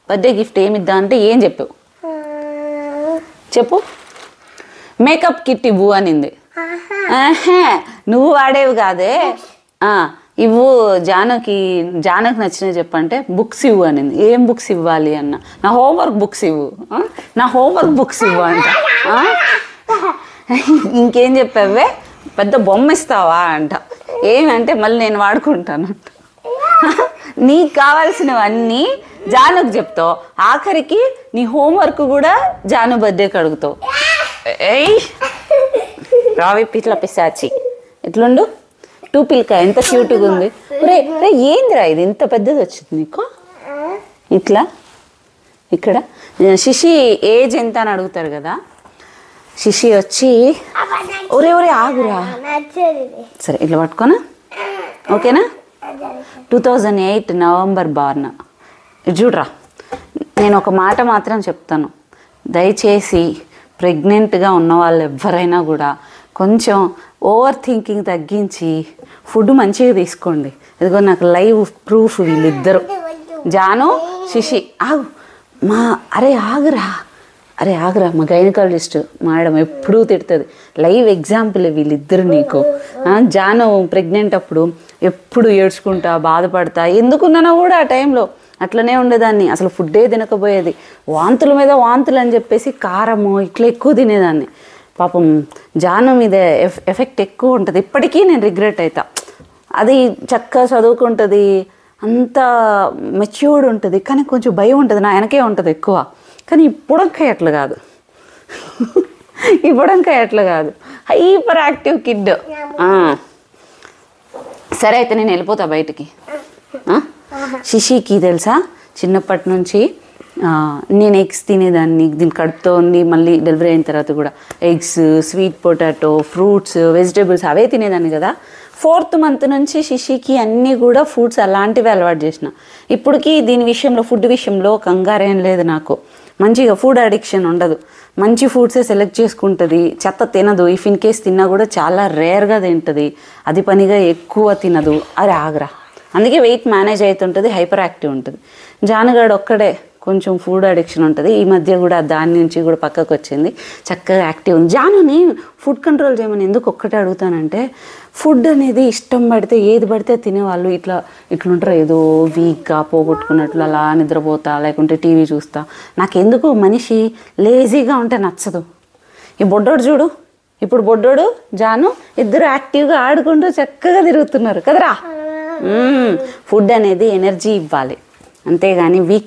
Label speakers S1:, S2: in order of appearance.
S1: Birthday gift ఏమిద్దా అంటే ఏం చెప్పావు? చెప్పు. మేకప్ కిట్ ఇవ్వు అనింది. నువ్వు వాడేవి కాదే. ఇవ్వు జానకి నచ్చినవి చెప్పంటే బుక్స్ ఇవ్వు అనింది. ఏం బుక్స్ ఇవ్వాలి అన్న? నా హోంవర్క్ బుక్స్ ఇవ్వు. నా హోంవర్క్ బుక్స్ ఇవ్వు అంట. ఇంకేం చెప్పావే? పెద్ద బొమ్మ ఇస్తావా అంట. ఏమంటే మళ్ళీ నేను వాడుకుంటాను. నీకు కావాల్సినవన్నీ జానుకు చెప్తావు, ఆఖరికి నీ హోంవర్క్ కూడా జాను బర్త్డేకి అడుగుతావు. రావి పిట్ల పిశాచి ఎట్లుండు? టూ పిల్క ఎంత క్యూట్గా ఉంది. రే రే ఏందిరా ఇది ఇంత పెద్దది వచ్చింది నీకు? ఇట్లా ఇక్కడ శిశి ఏజ్ ఎంత అని అడుగుతారు కదా. శిశి వచ్చి ఒరే ఆగురా. సరే ఇట్లా పట్టుకోనా? ఓకేనా? 2008 నవంబర్ బార్న. చూడరా, నేను ఒక మాట మాత్రం చెప్తాను. దయచేసి ప్రెగ్నెంట్గా ఉన్న వాళ్ళు ఎవరైనా కూడా కొంచెం ఓవర్ థింకింగ్ తగ్గించి ఫుడ్ మంచిగా తీసుకోండి. ఇదిగో నాకు లైవ్ ప్రూఫ్ వీళ్ళిద్దరు, జాను శిశి. ఆగురా మా గైనకాలజిస్ట్ మేడం ఎప్పుడూ తిడుతుంది. లైవ్ ఎగ్జాంపుల్ వీళ్ళిద్దరు నీకు. జాను ప్రెగ్నెంట్ అప్పుడు ఎప్పుడు ఏడ్చుకుంటా బాధపడతా ఎందుకున్నానో కూడా ఆ టైంలో అట్లనే ఉండేదాన్ని. అసలు ఫుడ్డే తినకపోయేది. వాంతుల మీద వాంతులు అని చెప్పేసి కారము ఇట్లా ఎక్కువ తినేదాన్ని. పాపం జాను మీద ఎఫెక్ట్ ఎక్కువ ఉంటుంది. ఇప్పటికీ నేను రిగ్రెట్ అవుతా. అది చక్కగా చదువుకుంటుంది, అంత మెచ్యూర్డ్ ఉంటుంది, కానీ కొంచెం భయం ఉంటుంది. నా వెనకే ఉంటుంది ఎక్కువ. కానీ ఇప్పుడంకాయ అట్లా కాదు. Hyper active kid. సరే అయితే నేను వెళ్ళిపోతా బయటికి. శిశికి తెలుసా, చిన్నప్పటి నుంచి నేను ఎగ్స్ తినేదాన్ని. దీని కడుపుతో ఉండి మళ్ళీ డెలివరీ అయిన తర్వాత కూడా eggs, sweet potato, fruits, vegetables అవే తినేదాన్ని కదా. 4th మంత్ నుంచి శిశికి అన్నీ కూడా ఫ్రూట్స్ అలాంటివి అలవాటు చేసిన. ఇప్పటికీ దీని విషయంలో ఫుడ్ విషయంలో కంగారేం లేదు నాకు. మంచిగా ఫుడ్ అడిక్షన్ ఉండదు. మంచి ఫుడ్సే సెలెక్ట్ చేసుకుంటుంది. చెత్త తినదు. ఇఫ్ ఇన్ కేస్ తిన్నా కూడా చాలా రేర్గా తింటుంది. అది పనిగా ఎక్కువ తినదు. అరే ఆగరా. అందుకే వెయిట్ మేనేజ్ అవుతుంటుంది, హైపర్ యాక్టివ్ ఉంటుంది. జానుగాడు ఒక్కడే కొంచెం ఫుడ్ అడిక్షన్ ఉంటుంది. ఈ మధ్య కూడా దాని నుంచి కూడా పక్కకు వచ్చింది, చక్కగా యాక్టివ్ ఉంది. జానుని ఫుడ్ కంట్రోల్ చేయమని ఎందుకు ఒక్కటే అడుగుతానంటే, ఫుడ్ అనేది ఇష్టం పడితే ఏది పడితే తినేవాళ్ళు ఇట్లుంటారు, ఏదో వీక్గా పోగొట్టుకున్నట్లు అలా నిద్రపోతా, లేకుంటే టీవీ చూస్తా. నాకెందుకు మనిషి లేజీగా ఉంటే నచ్చదు. ఈ బొడ్డోడు చూడు, ఇప్పుడు బొడ్డోడు జాను ఇద్దరు యాక్టివ్గా ఆడుకుంటూ చక్కగా తిరుగుతున్నారు కదరా. ఫుడ్ అనేది ఎనర్జీ ఇవ్వాలి, అంతేగాని వీక్